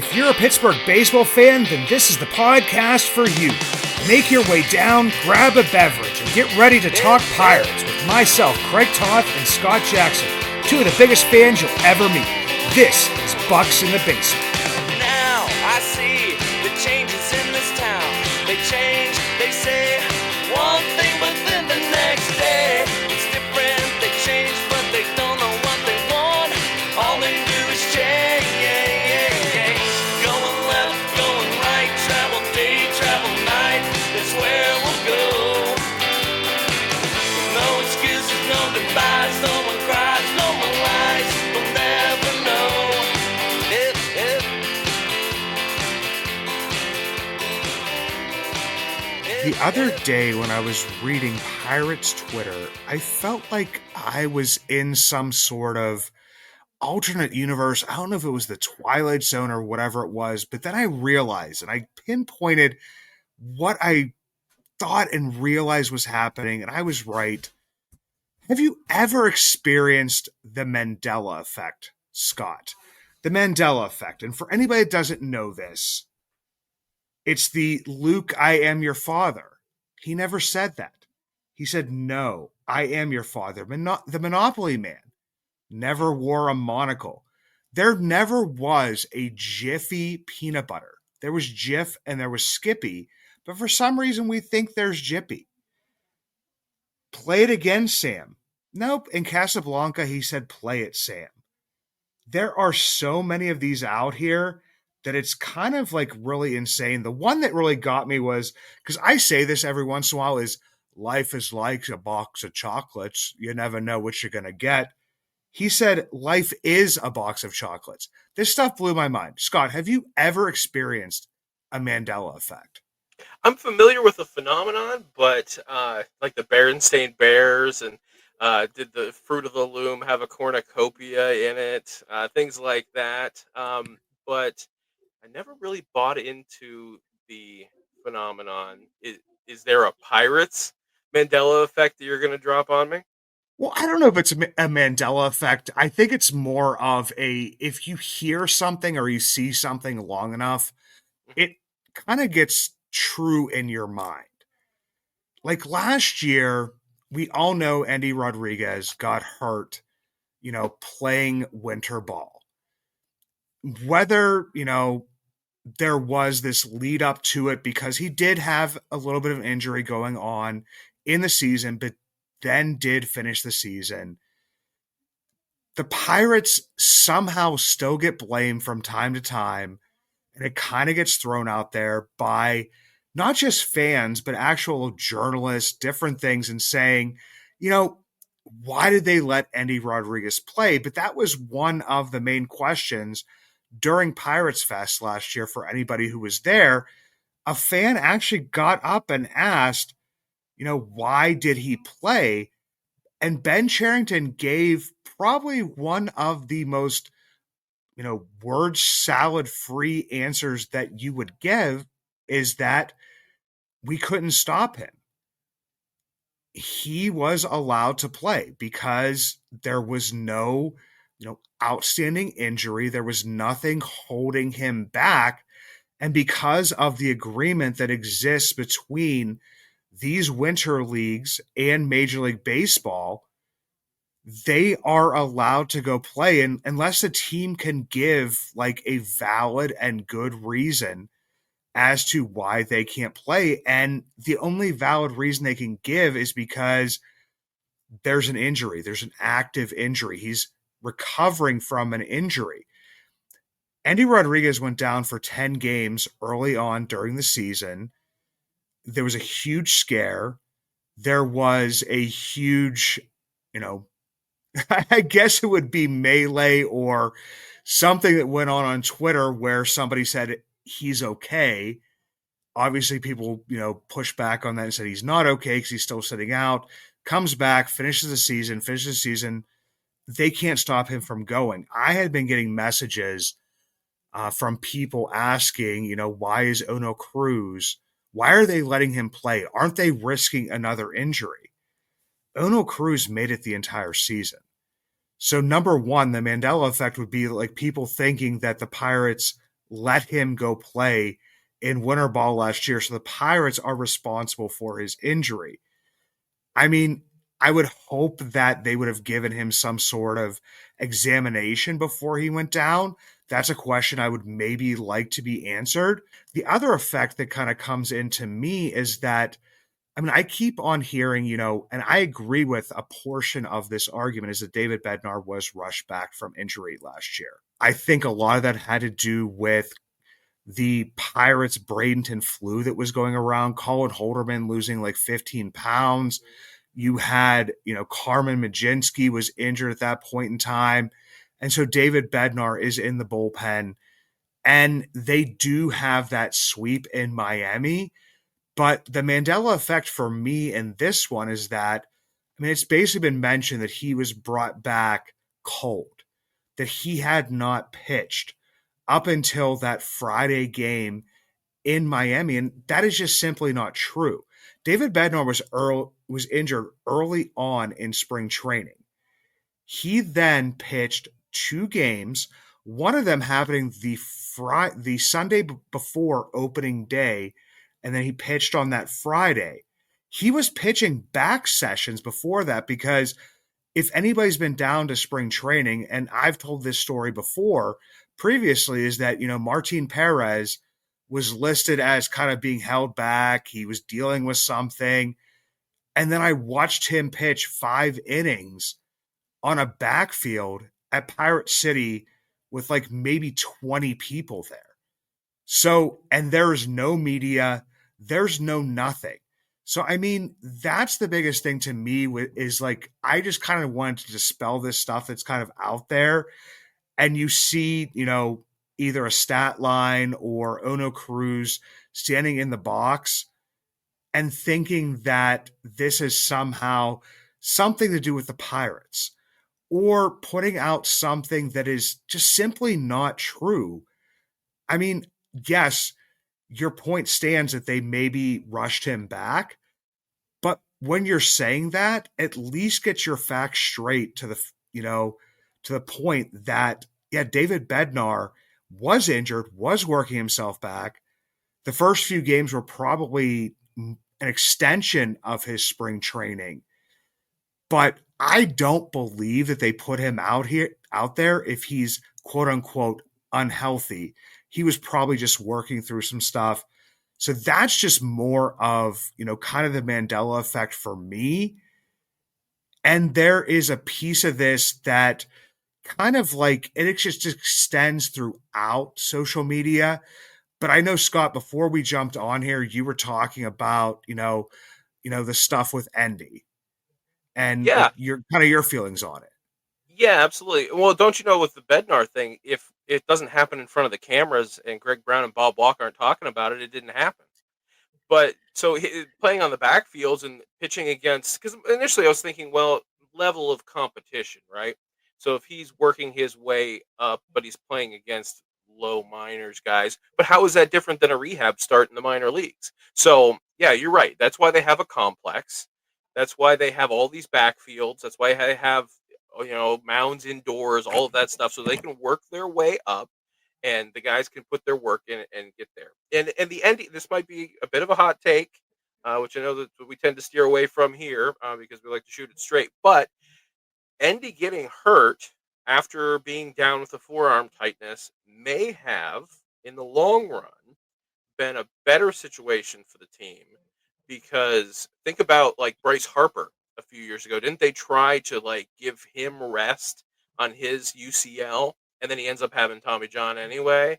If you're a Pittsburgh baseball fan, then this is the podcast for you. Make your way down, grab a beverage, and get ready to talk Pirates with myself, Craig Toth, and Scott Jackson, two of the biggest fans you'll ever meet. This is Bucks in the Basement. Now I see the changes in this town. They change, they say one thing, but then the next day it's different. They change, but they don't know what they want. All they do is change. Going left, going right, travel day, travel night. That's where we'll go. No excuses, no goodbyes, no one cries, no one lies. They'll never know. The other day when I was reading Pirates Twitter, I felt like I was in some sort of alternate universe. I don't know if it was the Twilight Zone or whatever it was, but then I realized and I pinpointed what I thought and realized was happening, and I was right. Have you ever experienced the Mandela effect, Scott? The Mandela effect. And for anybody that doesn't know this, it's the Luke, I am your father. He never said that. He said, no, I am your father. The Monopoly Man never wore a monocle. There never was a Jiffy peanut butter. There was Jif and there was Skippy, but for some reason we think there's Jippy. Play it again, Sam. Nope. In Casablanca, he said, play it, Sam. There are so many of these out here that it's kind of like really insane. The one that really got me was, because I say this every once in a while, is life is like a box of chocolates. You never know what you're going to get. He said, life is a box of chocolates. This stuff blew my mind. Scott, have you ever experienced a Mandela effect? I'm familiar with the phenomenon, but like the Berenstain Bears and did the Fruit of the Loom have a cornucopia in it? Things like that. But I never really bought into the phenomenon. Is there a Pirates Mandela effect that you're going to drop on me? Well, I don't know if it's a Mandela effect. I think it's more of if you hear something or you see something long enough, it kind of gets true in your mind. Like last year, we all know Endy Rodriguez got hurt, playing winter ball. Whether, there was this lead up to it because he did have a little bit of injury going on in the season, but then did finish the season. The Pirates somehow still get blamed from time to time, and it kind of gets thrown out there by not just fans, but actual journalists, different things, and saying, why did they let Endy Rodriguez play? But that was one of the main questions during Pirates Fest last year for anybody who was there. A fan actually got up and asked, why did he play? And Ben Cherington gave probably one of the most, word salad free answers that you would give, is that we couldn't stop him. He was allowed to play because there was no, outstanding injury. There was nothing holding him back. And because of the agreement that exists between these winter leagues and Major League Baseball, they are allowed to go play. And unless the team can give like a valid and good reason as to why they can't play. And the only valid reason they can give is because there's an injury. There's an active injury. He's recovering from an injury. Endy Rodriguez went down for 10 games early on during the season. There was a huge scare. There was a huge, I guess it would be melee or something that went on Twitter where somebody said he's okay. Obviously, people, pushed back on that and said he's not okay because he's still sitting out. Comes back, finishes the season. They can't stop him from going. I had been getting messages from people asking, why is Ono Cruz? Why are they letting him play? Aren't they risking another injury? Ono Cruz made it the entire season. So number one, the Mandela effect would be like people thinking that the Pirates let him go play in Winter Ball last year. So the Pirates are responsible for his injury. I mean, I would hope that they would have given him some sort of examination before he went down. That's a question I would maybe like to be answered. The other effect that kind of comes into me is that, I mean, I keep on hearing, and I agree with a portion of this argument is that David Bednar was rushed back from injury last year. I think a lot of that had to do with the Pirates Bradenton flu that was going around, Colin Holderman losing like 15 pounds. You had, Carmen Majinski was injured at that point in time. And so David Bednar is in the bullpen. And they do have that sweep in Miami. But the Mandela effect for me in this one is that, I mean, it's basically been mentioned that he was brought back cold, that he had not pitched up until that Friday game in Miami, and that is just simply not true. David Bednar was injured early on in spring training. He then pitched two games, one of them happening the Sunday before opening day, and then he pitched on that Friday. He was pitching back sessions before that because if anybody's been down to spring training, and I've told this story before previously, is that, Martin Perez was listed as kind of being held back. He was dealing with something. And then I watched him pitch 5 innings on a backfield at Pirate City with like maybe 20 people there. So, and there's no media, there's no nothing. So, I mean, that's the biggest thing to me is like, I just kind of wanted to dispel this stuff that's kind of out there. And you see, either a stat line or Ono Cruz standing in the box and thinking that this is somehow something to do with the Pirates or putting out something that is just simply not true. I mean, yes, your point stands that they maybe rushed him back, but when you're saying that, at least get your facts straight to the point that, yeah, David Bednar was injured, was working himself back. The first few games were probably an extension of his spring training, but I don't believe that they put him out there if he's quote unquote unhealthy. He was probably just working through some stuff. So that's just more of, kind of the Mandela effect for me. And there is a piece of this that kind of like it just extends throughout social media. But I know, Scott, before we jumped on here, you were talking about, the stuff with Endy and Yeah, like your feelings on it. yeah, absolutely. Well, don't you know with the Bednar thing, if it doesn't happen in front of the cameras and Greg Brown and Bob Walker aren't talking about it, it didn't happen. But so playing on the backfields and pitching against, because initially I was thinking, well, level of competition, right? So if he's working his way up, but he's playing against low minors guys, but how is that different than a rehab start in the minor leagues? So yeah, you're right. That's why they have a complex. That's why they have all these backfields. That's why they have mounds indoors, all of that stuff, so they can work their way up and the guys can put their work in and get there. And the ending, this might be a bit of a hot take, which I know that we tend to steer away from here because we like to shoot it straight. But Endy getting hurt after being down with a forearm tightness may have, in the long run, been a better situation for the team because think about like Bryce Harper a few years ago. Didn't they try to like give him rest on his UCL and then he ends up having Tommy John anyway?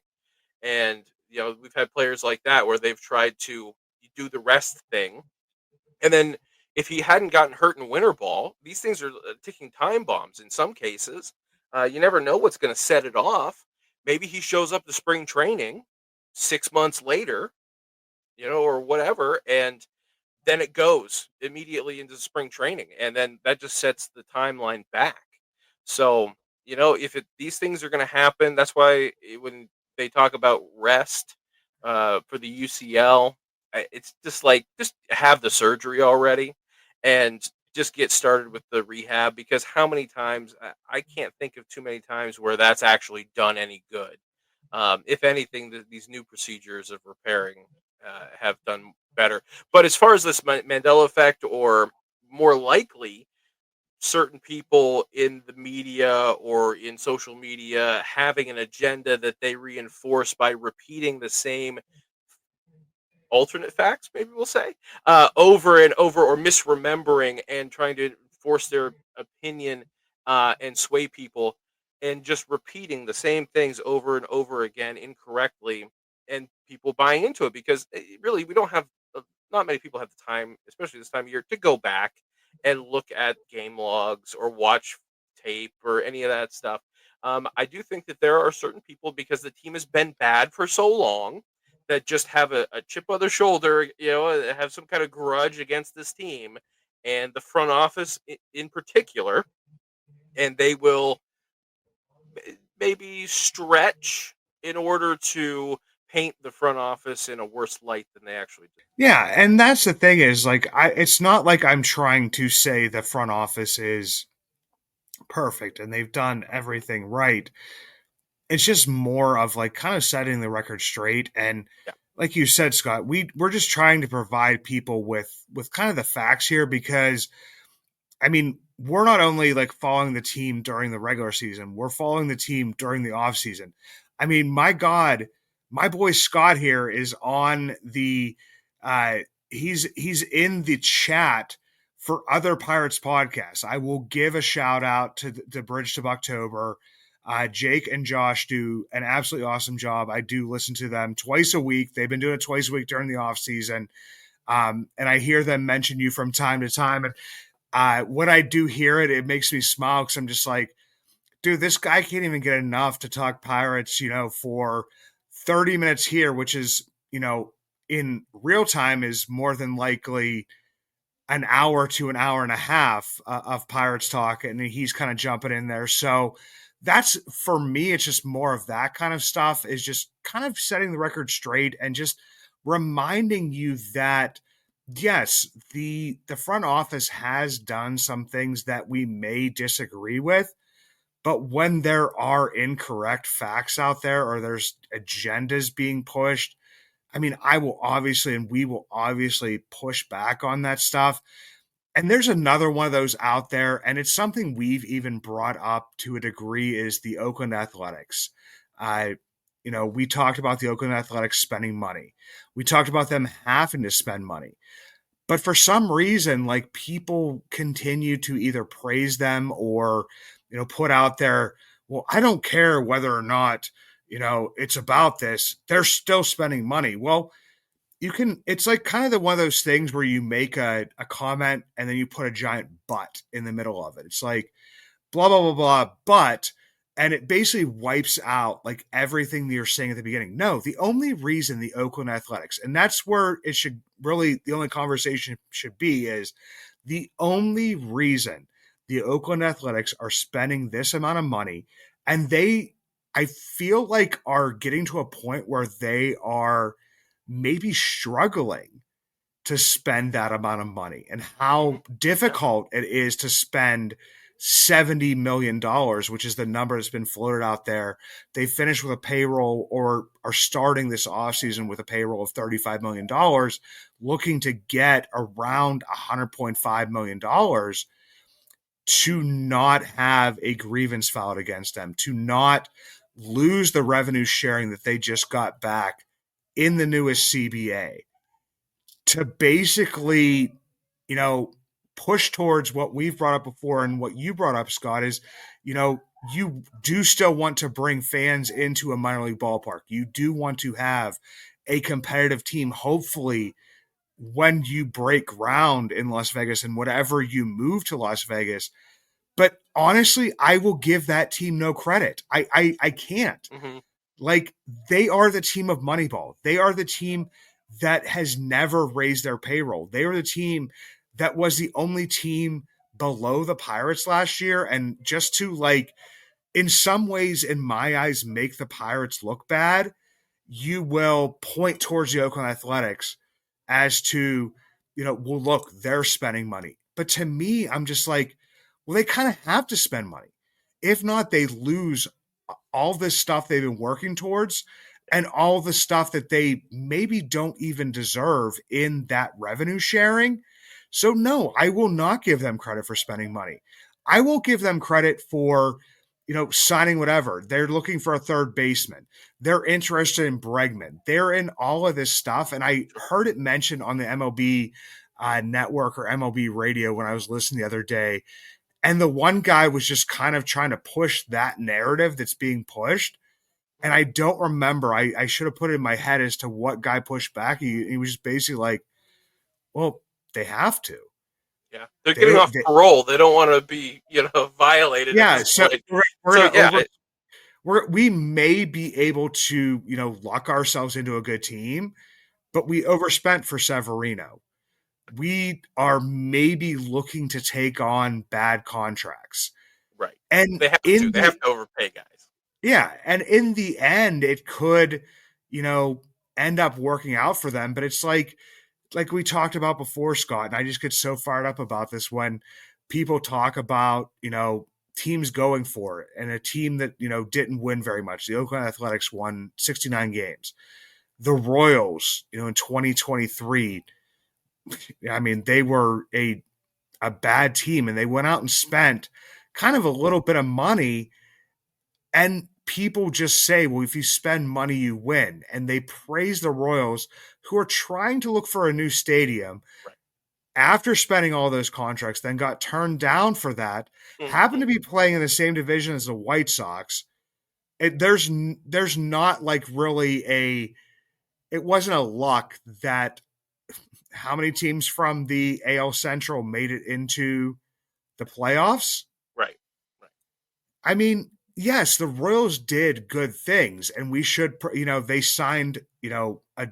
And we've had players like that where they've tried to do the rest thing and then if he hadn't gotten hurt in winter ball, these things are ticking time bombs in some cases. You never know what's going to set it off. Maybe he shows up to spring training 6 months later, or whatever, and then it goes immediately into spring training, and then that just sets the timeline back. So, if these things are going to happen, that's why when they talk about rest for the UCL, it's just like just have the surgery already, and just get started with the rehab because how many times I can't think of too many times where that's actually done any good. If anything, these new procedures of repairing have done better. But as far as this Mandela effect, or more likely, certain people in the media or in social media having an agenda that they reinforce by repeating the same alternate facts, maybe we'll say, over and over, or misremembering and trying to force their opinion and sway people, and just repeating the same things over and over again incorrectly, and people buying into it because really we don't have, not many people have the time, especially this time of year, to go back and look at game logs or watch tape or any of that stuff. I do think that there are certain people, because the team has been bad for so long, that just have a chip on their shoulder, have some kind of grudge against this team and the front office in particular, and they will maybe stretch in order to paint the front office in a worse light than they actually do. Yeah, and that's the thing is like it's not like I'm trying to say the front office is perfect and they've done everything right. It's just more of like kind of setting the record straight, and Yeah. like you said, Scott, we're just trying to provide people with kind of the facts here, because I mean, we're not only like following the team during the regular season, we're following the team during the off season. I mean, my God, my boy Scott here is on the uh he's in the chat for other Pirates podcasts. I will give a shout out to the Bridge to October. Jake and Josh do an absolutely awesome job. I do listen to them twice a week. They've been doing it twice a week during the off season. And I hear them mention you from time to time. And when I do hear it, it makes me smile because I'm just like, dude, this guy can't even get enough to talk Pirates, for 30 minutes here, which is, in real time is more than likely an hour to an hour and a half of Pirates talk. And he's kind of jumping in there. So that's, for me, it's just more of that kind of stuff, is just kind of setting the record straight and just reminding you that yes, the front office has done some things that we may disagree with, but when there are incorrect facts out there or there's agendas being pushed, I mean, I will obviously and we will obviously push back on that stuff. And there's another one of those out there, and it's something we've even brought up to a degree, is the Oakland Athletics. I we talked about the Oakland Athletics spending money. We talked about them having to spend money. But for some reason, like, people continue to either praise them or, put out there, well, I don't care whether or not, it's about this. They're still spending money. Well, it's like kind of one of those things where you make a comment and then you put a giant but in the middle of it. It's like, blah, blah, blah, blah, but, and it basically wipes out like everything that you're saying at the beginning. No, the only reason the Oakland Athletics, and that's where it should really, the only conversation should be, is the only reason the Oakland Athletics are spending this amount of money, and I feel like, are getting to a point where they are maybe struggling to spend that amount of money, and how difficult it is to spend $70 million, which is the number that's been floated out there. They finished with a payroll, or are starting this offseason with a payroll of $35 million, looking to get around $100.5 million, to not have a grievance filed against them, to not lose the revenue sharing that they just got back in the newest CBA, to basically, push towards what we've brought up before and what you brought up, Scott, is, you do still want to bring fans into a minor league ballpark. You do want to have a competitive team, hopefully, when you break ground in Las Vegas and whatever you move to Las Vegas. But honestly, I will give that team no credit. I can't. Hmm. Like, they are the team of Moneyball. They are the team that has never raised their payroll. They are the team that was the only team below the Pirates last year. And just to, like, in some ways, in my eyes, make the Pirates look bad, you will point towards the Oakland Athletics as to, well, look, they're spending money. But to me, I'm just like, well, they kind of have to spend money. If not, they lose all this stuff they've been working towards and all the stuff that they maybe don't even deserve in that revenue sharing. So, no, I will not give them credit for spending money. I will give them credit for, signing whatever. They're looking for a third baseman. They're interested in Bregman. They're in all of this stuff. And I Sure. heard it mentioned on the MLB network or MLB radio when I was listening the other day. And the one guy was just kind of trying to push that narrative that's being pushed. And I don't remember. I should have put it in my head as to what guy pushed back. He was just basically like, well, they have to. Yeah, they're getting They, off they parole. They don't want to be, violated at yeah. this So point. we're So gonna yeah, we may be able to luck ourselves into a good team, but we overspent for Severino. We are maybe looking to take on bad contracts, right. and They have to. in They have the to overpay guys. yeah, and in the end, it could you know end up working out for them. But it's like we talked about before, Scott, and I just get so fired up about this when people talk about, teams going for it and a team that, didn't win very much. The Oakland Athletics won 69 games. The Royals, in 2023, I mean, they were a bad team and they went out and spent kind of a little bit of money and people just say, well, if you spend money, you win. And they praise the Royals, who are trying to look for a new stadium Right. after spending all those contracts, then got turned down for that, happened Hmm. to be playing in the same division as the White Sox. There's not like really it wasn't a luck that how many teams from the AL Central made it into the playoffs. Right. Right. I mean, yes, the Royals did good things, and we should, they signed, a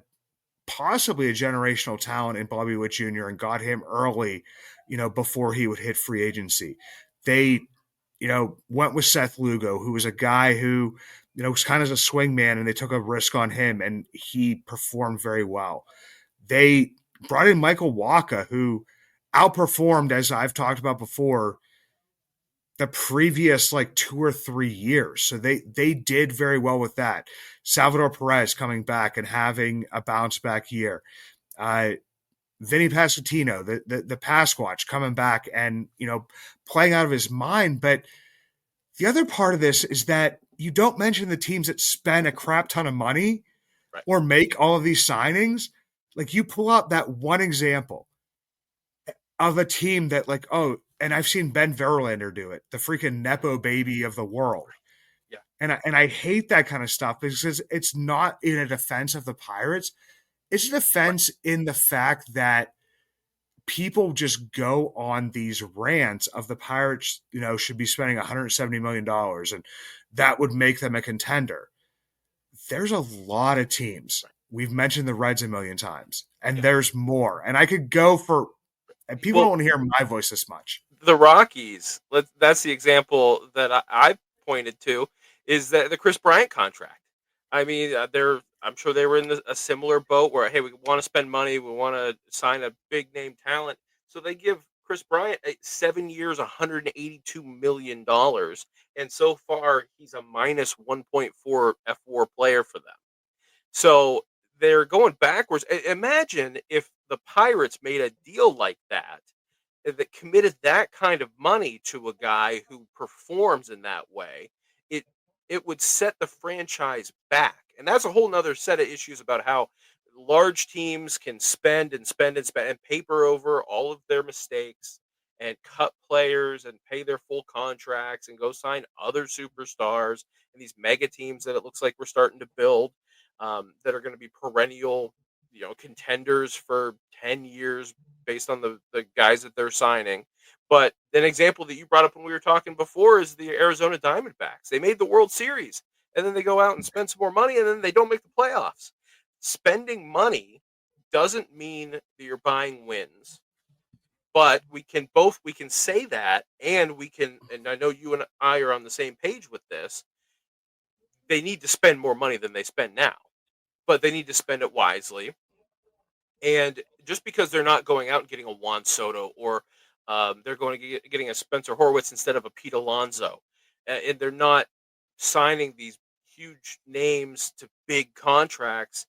possibly a generational talent in Bobby Witt Jr. and got him early, before he would hit free agency. They, went with Seth Lugo, who was a guy who, was kind of a swing man, and they took a risk on him, and he performed very well. They brought in Michael Waka, who outperformed, as I've talked about before, the previous like 2 or 3 years. So they did very well with that. Salvador Perez coming back and having a bounce back year. Uh, Vinny Pasquantino, the Pasquatch, coming back and playing out of his mind. But the other part of this is that you don't mention the teams that spend a crap ton of money Right. or make all of these signings. Like you pull out that one example of a team that like, oh, and I've seen Ben Verlander do it, the freaking nepo baby of the world. Yeah. And I hate that kind of stuff because it's not in a defense of the Pirates. It's a Right. defense in the fact that people just go on these rants of the Pirates, should be spending $170 million and that would make them a contender. There's a lot of teams. Right. We've mentioned the Reds a million times, and Yeah. there's more. And I could go for, and people don't Well, want to hear my voice this much. the Rockies. That's the example that I pointed to is that the Chris Bryant contract. I mean, they're. I'm sure they were in a similar boat where hey, we want to spend money, we want to sign a big name talent, so they give Chris Bryant 7 years, $182 million, and so far he's a minus 1.4 F4 player for them. So they're going backwards. Imagine if the Pirates made a deal like that committed that kind of money to a guy who performs in that way, it it would set the franchise back. And that's a whole nother set of issues about how large teams can spend and spend and spend and paper over all of their mistakes and cut players and pay their full contracts and go sign other superstars and these mega teams that it looks like we're starting to build that are going to be perennial, contenders for 10 years based on the guys that they're signing. But an example that you brought up when we were talking before is the Arizona Diamondbacks. They made the World Series and then they go out and spend some more money and then they don't make the playoffs. Spending money doesn't mean that you're buying wins. But we can say that and we can and I know you and I are on the same page with this. They need to spend more money than they spend now, but they need to spend it wisely. And just because they're not going out and getting a Juan Soto or they're going to getting a Spencer Horwitz instead of a Pete Alonso, and they're not signing these huge names to big contracts,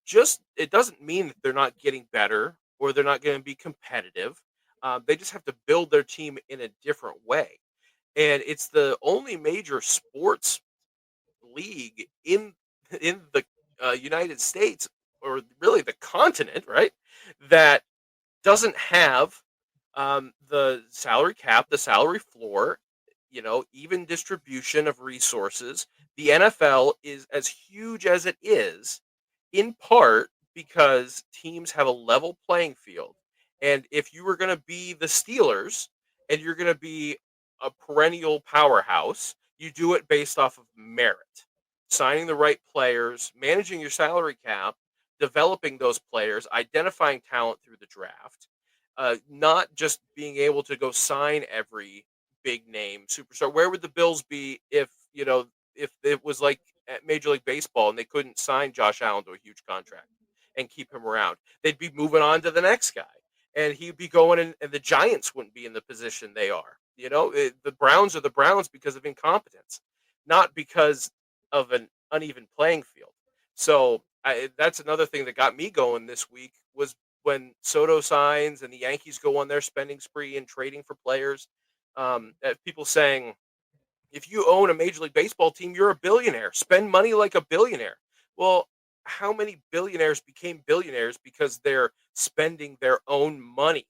just it doesn't mean that they're not getting better or they're not going to be competitive. They just have to build their team in a different way, and it's the only major sports league in the United States, or really the continent, right? That doesn't have the salary cap, the salary floor, even distribution of resources. The NFL is as huge as it is in part because teams have a level playing field. And if you were going to be the Steelers and you're going to be a perennial powerhouse, you do it based off of merit, signing the right players, managing your salary cap, developing those players, identifying talent through the draft, not just being able to go sign every big name superstar. Where would the Bills be if it was like at Major League Baseball and they couldn't sign Josh Allen to a huge contract and keep him around? They'd be moving on to the next guy, and he'd be going, and the Giants wouldn't be in the position they are. The Browns are the Browns because of incompetence, not because of an uneven playing field. So that's another thing that got me going this week was when Soto signs and the Yankees go on their spending spree and trading for players. People saying, if you own a Major League Baseball team, you're a billionaire. Spend money like a billionaire. Well, how many billionaires became billionaires because they're spending their own money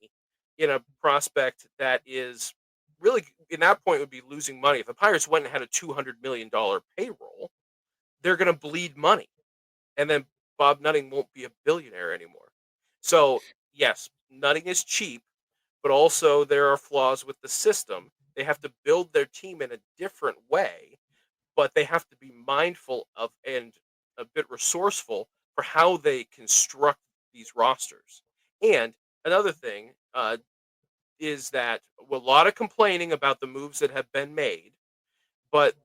in a prospect that is really, in that point, would be losing money? If the Pirates went and had a $200 million payroll, they're going to bleed money. And then Bob Nutting won't be a billionaire anymore. So, yes, Nutting is cheap, but also there are flaws with the system. They have to build their team in a different way, but they have to be mindful of and a bit resourceful for how they construct these rosters. And another thing is that a lot of complaining about the moves that have been made, but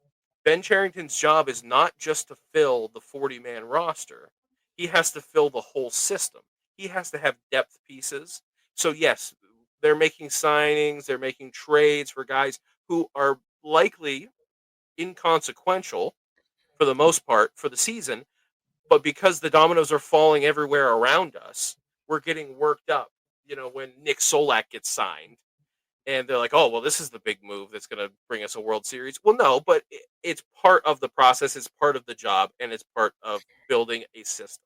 Ben Charrington's job is not just to fill the 40-man roster. He has to fill the whole system. He has to have depth pieces. So yes, they're making signings, they're making trades for guys who are likely inconsequential for the most part for the season, but because the dominoes are falling everywhere around us, we're getting worked up. When Nick Solak gets signed, and they're like, "Oh, well, this is the big move that's going to bring us a World Series." Well, no, but it's part of the process, it's part of the job, and it's part of building a system.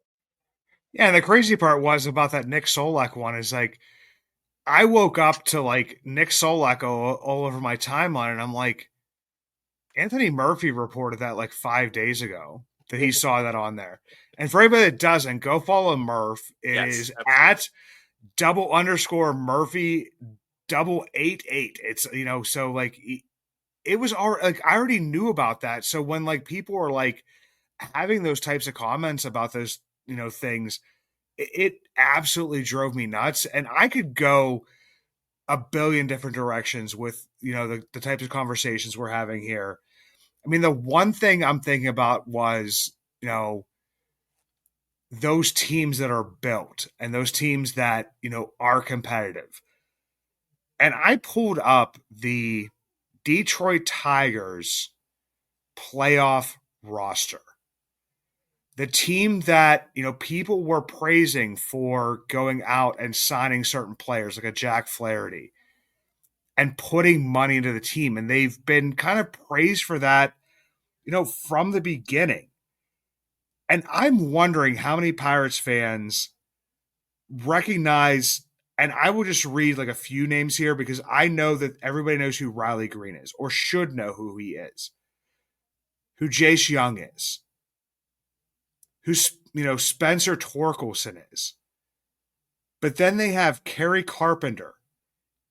Yeah, and the crazy part was about that Nick Solak one is like I woke up to like Nick Solak all over my timeline, and I'm like, Anthony Murphy reported that like 5 days ago that he saw that on there. And for anybody that doesn't, go follow Murph. It Yes, is absolutely. at double underscore Murphy 888. It's so like it was already like I already knew about that. So when like people were like having those types of comments about those things, it absolutely drove me nuts. And I could go a billion different directions with the types of conversations we're having here. I mean, the one thing I'm thinking about was, those teams that are built and those teams that, are competitive. And I pulled up the Detroit Tigers playoff roster. The team that, people were praising for going out and signing certain players like a Jack Flaherty and putting money into the team. And they've been kind of praised for that, from the beginning. And I'm wondering how many Pirates fans recognize, and I will just read like a few names here because I know that everybody knows who Riley Green is or should know who he is, who Jace Young is, who, Spencer Torkelson is. But then they have Kerry Carpenter,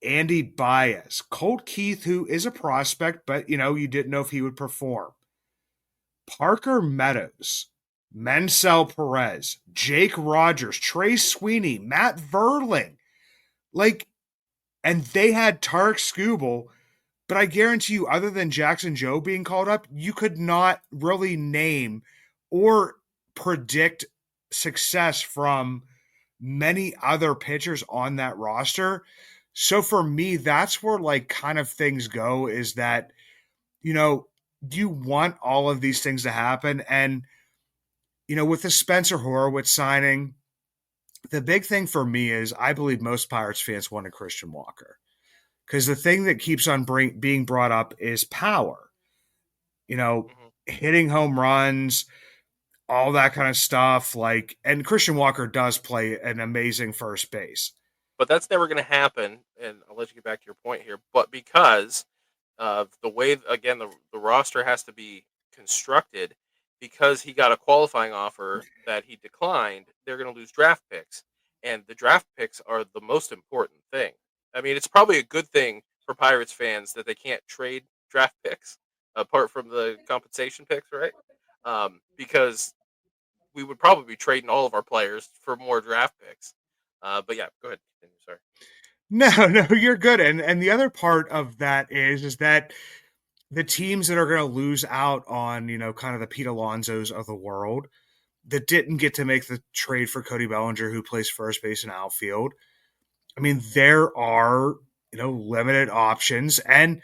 Andy Baez, Colt Keith, who is a prospect, but, you didn't know if he would perform. Parker Meadows, Mansell Perez, Jake Rogers, Trey Sweeney, Matt Verling. Like, and they had Tarek Skubal, but I guarantee you, other than Jackson Joe being called up, you could not really name or predict success from many other pitchers on that roster. So for me, that's where like kind of things go is that, you know, you want all of these things to happen. And, with the Spencer Horowitz signing, the big thing for me is I believe most Pirates fans wanted Christian Walker. Because the thing that keeps on being brought up is power, you know, Hmm. hitting home runs, all that kind of stuff. And Christian Walker does play an amazing first base. But that's never going to happen. And I'll let you get back to your point here. But because of the way, again, the roster has to be constructed, because he got a qualifying offer that he declined, they're going to lose draft picks. And the draft picks are the most important thing. I mean, it's probably a good thing for Pirates fans that they can't trade draft picks apart from the compensation picks, right? Because we would probably be trading all of our players for more draft picks. But yeah, go ahead. Continue. Sorry. No, no, you're good. And the other part of that is that the teams that are going to lose out on, kind of the Pete Alonsos of the world that didn't get to make the trade for Cody Bellinger, who plays first base and outfield. I mean, there are, limited options. And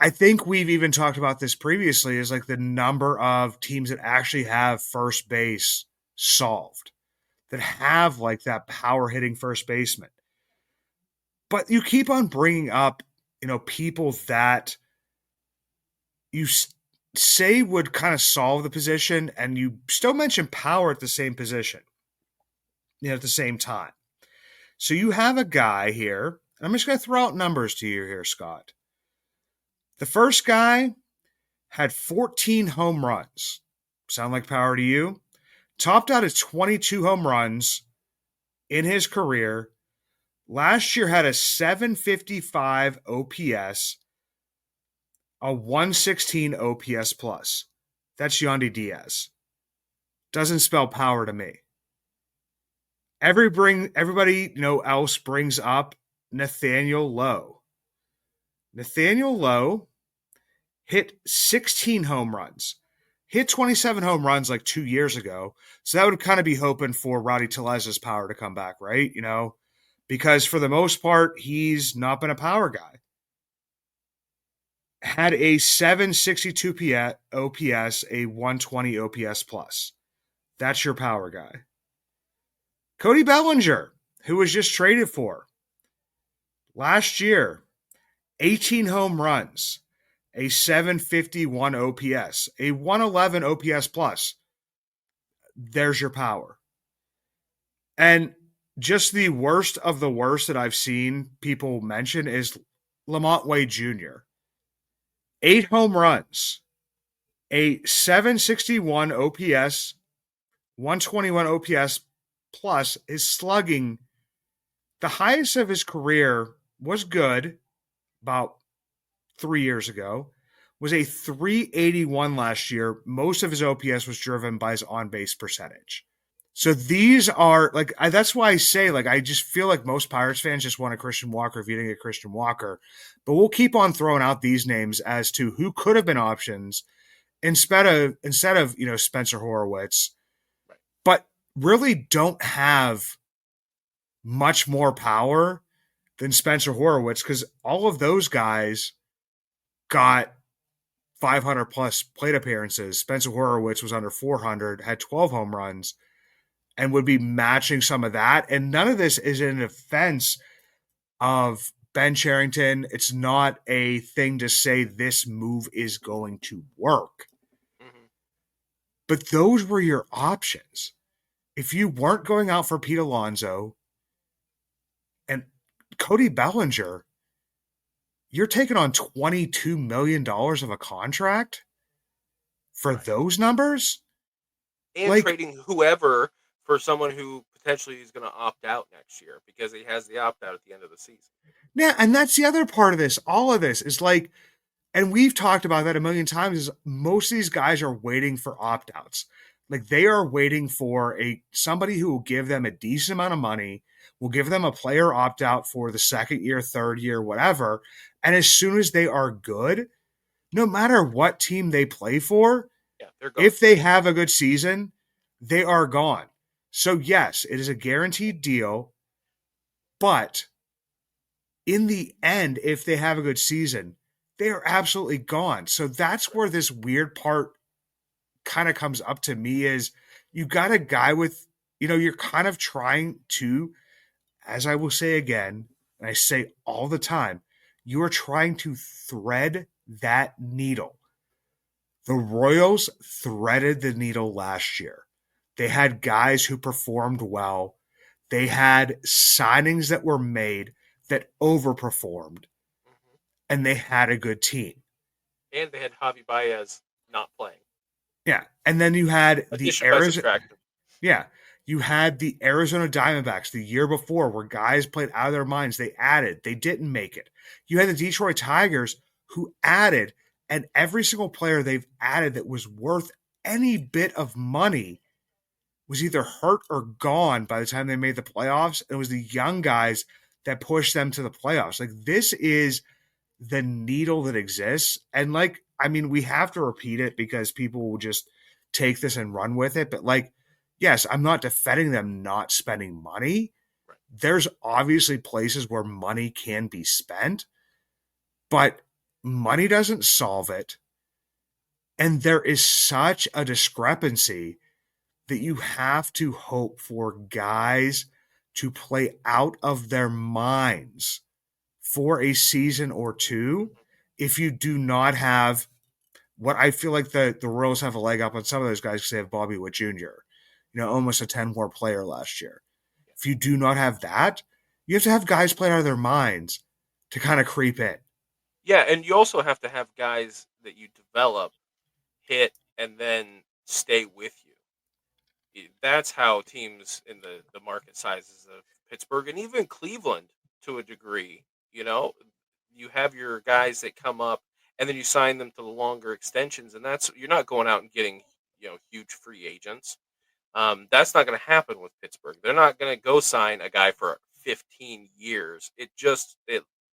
I think we've even talked about this previously, is like the number of teams that actually have first base solved, that have like that power hitting first baseman. But you keep on bringing up, people that you say would kind of solve the position, and you still mention power at the same position, at the same time. So you have a guy here, and I'm just going to throw out numbers to you here, Scott. The first guy had 14 home runs. Sound like power to you? Topped out at 22 home runs in his career. Last year had a 755 OPS, a 116 OPS plus. That's Yandy Diaz. Doesn't spell power to me. Everybody else brings up Nathaniel Lowe. Nathaniel Lowe hit 16 home runs, hit 27 home runs like 2 years ago. So that would kind of be hoping for Rowdy Tellez's power to come back, right? Because for the most part, he's not been a power guy. Had a 762 OPS, a 120 OPS plus. That's your power guy. Cody Bellinger, who was just traded for last year, 18 home runs, a 751 OPS, a 111 OPS plus. There's your power. And just the worst of the worst that I've seen people mention is Lamont Wade Jr. 8 home runs, a 761 OPS, 121 OPS plus. Is slugging, the highest of his career was good about 3 years ago, was a 381 last year. Most of his OPS was driven by his on base percentage. So these are that's why I say, I just feel like most Pirates fans just want a Christian Walker if you didn't get Christian Walker. But we'll keep on throwing out these names as to who could have been options instead of Spencer Horowitz, Right. but really don't have much more power than Spencer Horowitz, because all of those guys got 500 plus plate appearances. Spencer Horowitz was under 400, had 12 home runs, and would be matching some of that. And none of this is in defense of Ben Cherington. It's not a thing to say this move is going to work. Hmm. But those were your options. If you weren't going out for Pete Alonso and Cody Bellinger, you're taking on $22 million of a contract for Right. those numbers? And Like, trading whoever for someone who potentially is going to opt out next year because he has the opt out at the end of the season. yeah, and that's the other part of this. All of this is and we've talked about that a million times, is most of these guys are waiting for opt-outs. Like, they are waiting for somebody who will give them a decent amount of money, will give them a player opt-out for the second year, third year, whatever. And as soon as they are good, no matter what team they play for, Yeah, they're gone. if they have a good season, they are gone. So yes, it is a guaranteed deal, but in the end, if they have a good season, they are absolutely gone. So that's where this weird part kind of comes up to me is you got a guy with, you're kind of trying to, as I will say again, and I say all the time, you are trying to thread that needle. The Royals threaded the needle last year. They had guys who performed well. They had signings that were made that overperformed, Hmm. and they had a good team. And they had Javi Baez not playing. Yeah. And then you had the Addition by Arizona subtraction. Yeah. You had the Arizona Diamondbacks the year before where guys played out of their minds. They added, they didn't make it. You had the Detroit Tigers who added, and every single player they've added that was worth any bit of money was either hurt or gone by the time they made the playoffs. It was the young guys that pushed them to the playoffs. Like, this is the needle that exists. And, like, I mean, we have to repeat it because people will just take this and run with it. But, like, yes, I'm not defending them not spending money. Right. There's obviously places where money can be spent, but money doesn't solve it. And there is such a discrepancy that you have to hope for guys to play out of their minds for a season or two Hmm. if you do not have what I feel like the Royals have a leg up on some of those guys because they have Bobby Witt Jr., almost a 10 war player last year. Yeah. If you do not have that, you have to have guys play out of their minds to kind of creep in. Yeah, and you also have to have guys that you develop, hit, and then stay with you. That's how teams in the market sizes of Pittsburgh and even Cleveland to a degree, you know, you have your guys that come up and then you sign them to the longer extensions, and that's you're not going out and getting huge free agents. That's not going to happen with Pittsburgh. They're not going to go sign a guy for 15 years. It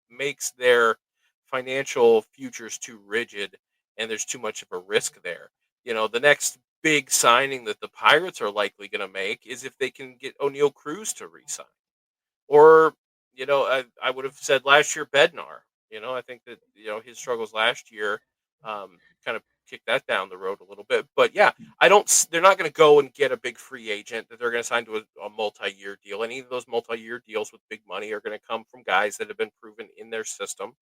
makes their financial futures too rigid, and there's too much of a risk there. The next big signing that the Pirates are likely going to make is if they can get O'Neill Cruz to resign. Or, I would have said last year Bednar. I think that his struggles last year kind of kicked that down the road a little bit. But yeah, I don't. They're not going to go and get a big free agent that they're going to sign to a multi-year deal. Any of those multi-year deals with big money are going to come from guys that have been proven in their system,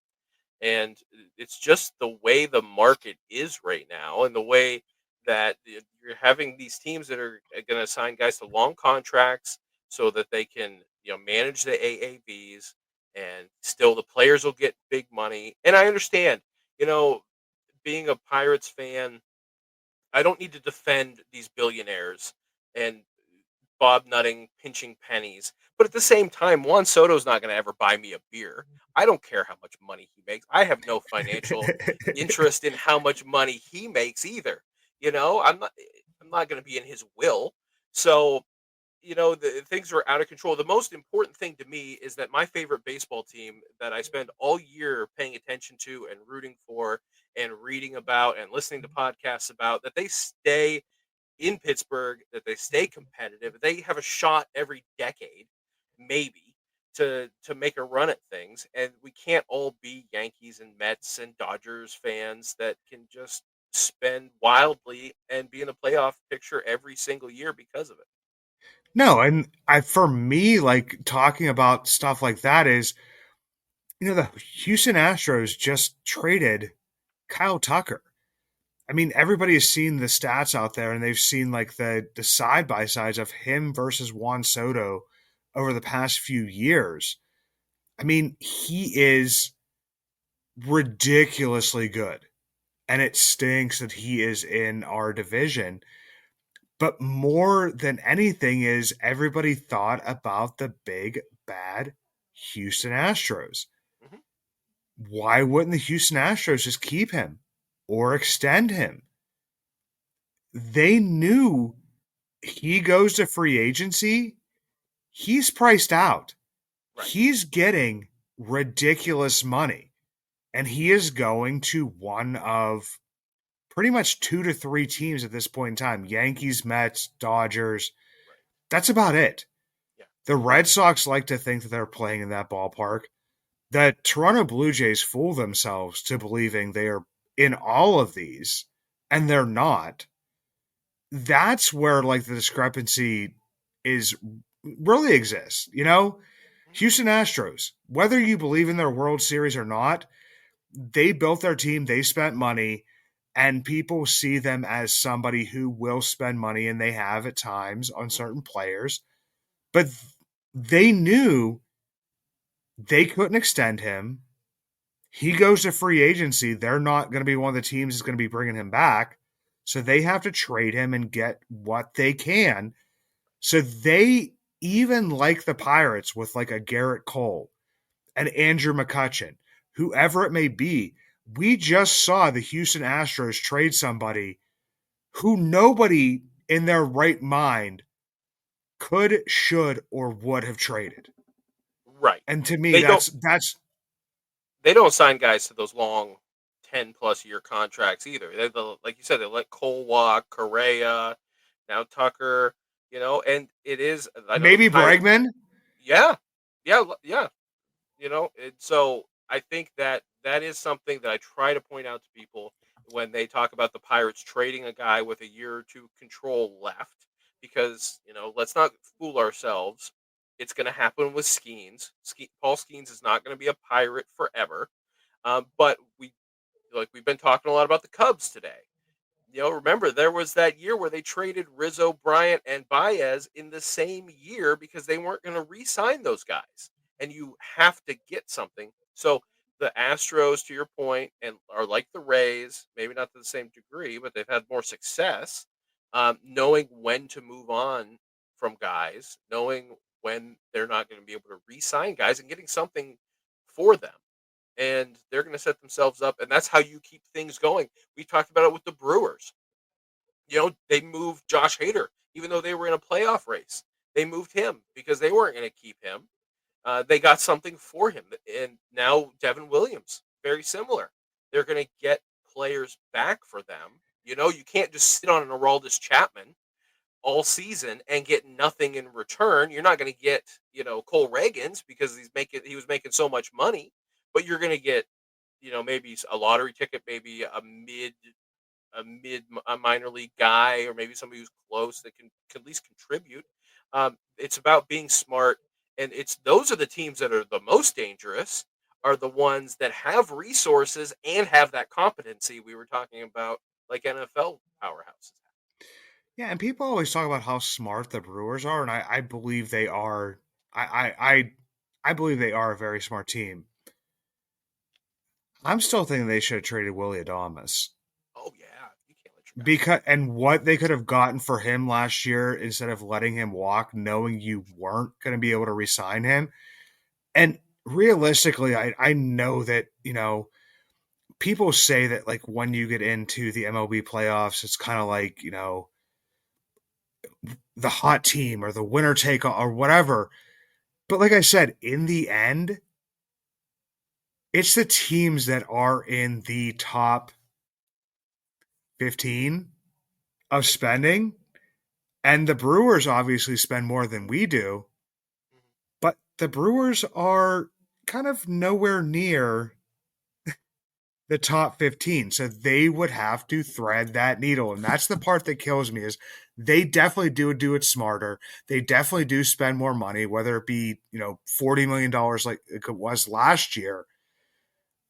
and it's just the way the market is right now, and the way that you're having these teams that are going to sign guys to long contracts so that they can manage the AAVs, and still the players will get big money. And I understand, you know, being a Pirates fan, I don't need to defend these billionaires and Bob Nutting pinching pennies. But at the same time, Juan Soto's not going to ever buy me a beer. I don't care how much money he makes. I have no financial interest in how much money he makes either. I'm not going to be in his will. So, the things are out of control. The most important thing to me is that my favorite baseball team that I spend all year paying attention to and rooting for and reading about and listening to podcasts about, that they stay in Pittsburgh, that they stay competitive. They have a shot every decade, maybe, to make a run at things. And we can't all be Yankees and Mets and Dodgers fans that can just spend wildly and be in the playoff picture every single year because of it. No, and for me, like talking about stuff like that is, the Houston Astros just traded Kyle Tucker. I mean, everybody has seen the stats out there, and they've seen like the side by sides of him versus Juan Soto over the past few years. I mean, he is ridiculously good, and it stinks that he is in our division. But more than anything, is everybody thought about the big bad Houston Astros. Hmm. Why wouldn't the Houston Astros just keep him or extend him? They knew he goes to free agency, he's priced out. Right. He's getting ridiculous money. And he is going to one of pretty much 2 to 3 teams at this point in time: Yankees, Mets, Dodgers. Right. That's about it. Yeah. The Red Sox like to think that they're playing in that ballpark. The Toronto Blue Jays fool themselves to believing they are in all of these, and they're not. That's where like the discrepancy is really exists. Houston Astros, whether you believe in their World Series or not, they built their team, they spent money, and people see them as somebody who will spend money, and they have at times on certain players. But they knew they couldn't extend him. He goes to free agency. They're not going to be one of the teams that's going to be bringing him back. So they have to trade him and get what they can. So they, even like the Pirates with like a Garrett Cole and Andrew McCutchen, whoever it may be, we just saw the Houston Astros trade somebody who nobody in their right mind could, should, or would have traded. Right. And to me, They don't that's they don't sign guys to those long 10-plus year contracts either. Like you said, they let Cole walk, Correa, now Tucker, and it is I know the maybe Pirate. Bregman. Yeah. Yeah, yeah. And so I think that that is something that I try to point out to people when they talk about the Pirates trading a guy with a year or two control left, because let's not fool ourselves. It's going to happen with Skeens. Paul Skeens is not going to be a Pirate forever. But we've been talking a lot about the Cubs today. Remember there was that year where they traded Rizzo, Bryant, and Baez in the same year because they weren't going to re-sign those guys, and you have to get something. So the Astros, to your point, and are like the Rays, maybe not to the same degree, but they've had more success, knowing when to move on from guys, knowing when they're not going to be able to re-sign guys, and getting something for them. And they're going to set themselves up, and that's how you keep things going. We talked about it with the Brewers. They moved Josh Hader, even though they were in a playoff race. They moved him because they weren't going to keep him. They got something for him, and now Devin Williams, very similar. They're going to get players back for them. You can't just sit on an Aroldis Chapman all season and get nothing in return. You're not going to get Cole Reagans because he was making so much money, but you're going to get maybe a lottery ticket, maybe a minor league guy, or maybe somebody who's close that can at least contribute. It's about being smart, and those are the teams that are the most dangerous. Are the ones that have resources and have that competency we were talking about, like NFL powerhouses. Yeah, and people always talk about how smart the Brewers are, and I believe they are. I believe they are a very smart team. I'm still thinking they should have traded Willie Adames Oh yeah, you can't let your guy because and what they could have gotten for him last year instead of letting him walk, knowing you weren't going to be able to resign him. And realistically, I know that people say that like when you get into the MLB playoffs, it's kind of like the hot team or the winner take all or whatever. But like I said, in the end, it's the teams that are in the top 15 of spending. And the Brewers obviously spend more than we do, guy. but the Brewers are kind of nowhere near the top 15. So they would have to thread that needle. And that's the part that kills me is they definitely do it smarter. They definitely do spend more money, whether it be, $40 million like it was last year.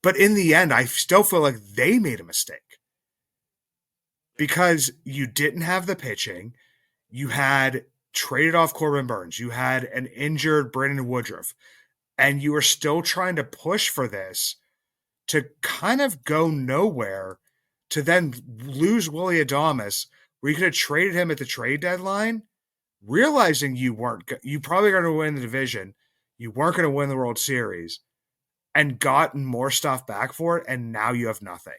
But in the end, I still feel like they made a mistake because you didn't have the pitching. You had traded off Corbin Burns. You had an injured Brandon Woodruff. And you were still trying to push for this to kind of go nowhere to then lose Willie Adames, where you could have traded him at the trade deadline, realizing you probably going to win the division, you weren't going to win the World Series, and gotten more stuff back for it, and now you have nothing.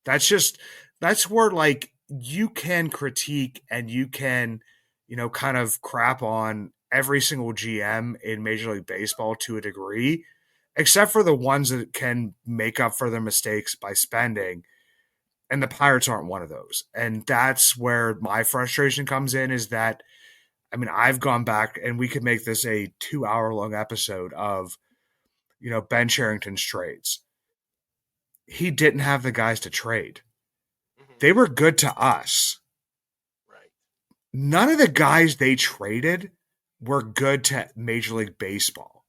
That's where like you can critique and you can, kind of crap on every single GM in Major League Baseball to a degree, except for the ones that can make up for their mistakes by spending. And the Pirates aren't one of those. And that's where my frustration comes in is that, I mean, I've gone back and we could make this a 2-hour long episode of, Ben Sherrington's trades. He didn't have the guys to trade. Hmm. They were good to us. Right. None of the guys they traded were good to Major League Baseball.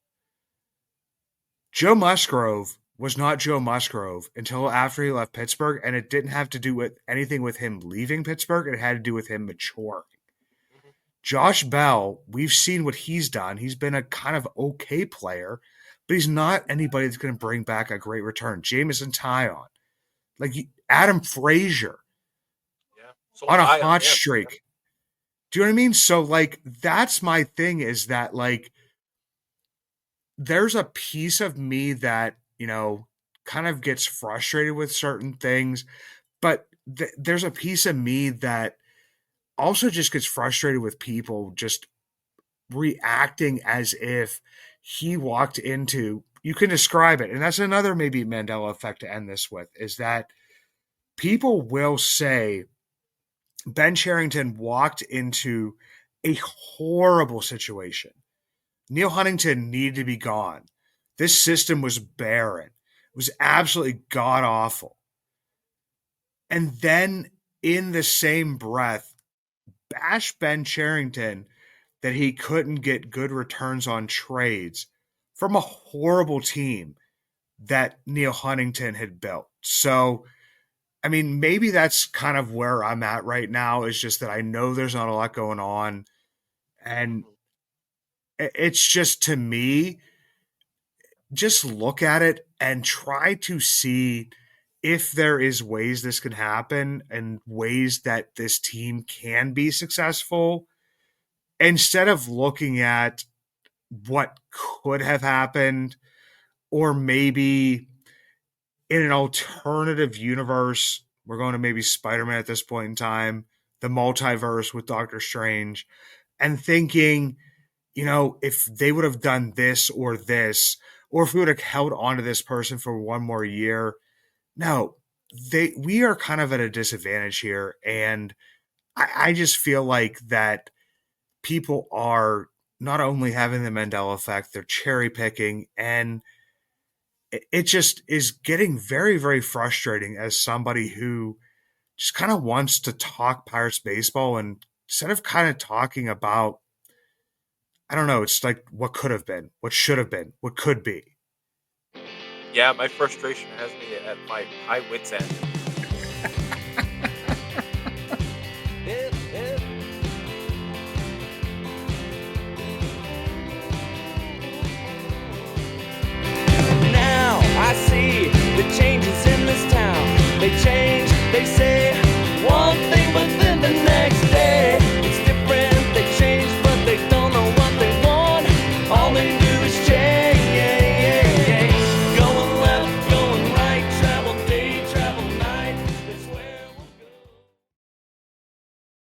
Joe Musgrove was not Joe Musgrove until after he left Pittsburgh, and it didn't have to do with anything with him leaving Pittsburgh. It had to do with him maturing. Hmm. Josh Bell, we've seen what he's done. He's been a kind of okay player, but he's not anybody that's going to bring back a great return. Jamison Tyon, like Adam Frazier Yeah. So on a high on hot him. streak. Do you know what I mean? So like that's my thing is that like there's a piece of me that, kind of gets frustrated with certain things, but there's a piece of me that also just gets frustrated with people just reacting as if he walked into you can describe it. And that's another maybe Mandela effect to end this with is that people will say Ben Sherrington walked into a horrible situation. Neil Huntington needed to be gone. This system was barren. It was absolutely god awful. And then in the same breath, bash Ben Sherrington that he couldn't get good returns on trades from a horrible team that Neil Huntington had built. So, I mean, maybe that's kind of where I'm at right now is just that I know there's not a lot going on. And Hmm. it's just to me, just look at it and try to see if there is ways this can happen and ways that this team can be successful instead of looking at what could have happened or maybe in an alternative universe we're going to maybe Spider-Man at this point in time, the multiverse with Doctor Strange, and thinking, if they would have done this, or if we would have held on to this person for one more year. No, we are kind of at a disadvantage here. And I just feel like that people are not only having the Mandela effect, they're cherry picking. And it just is getting very, very frustrating as somebody who just kind of wants to talk Pirates baseball and instead of kind of talking about, I don't know, it's like what could have been, what should have been, what could be. Yeah, my frustration has me at my high wits end.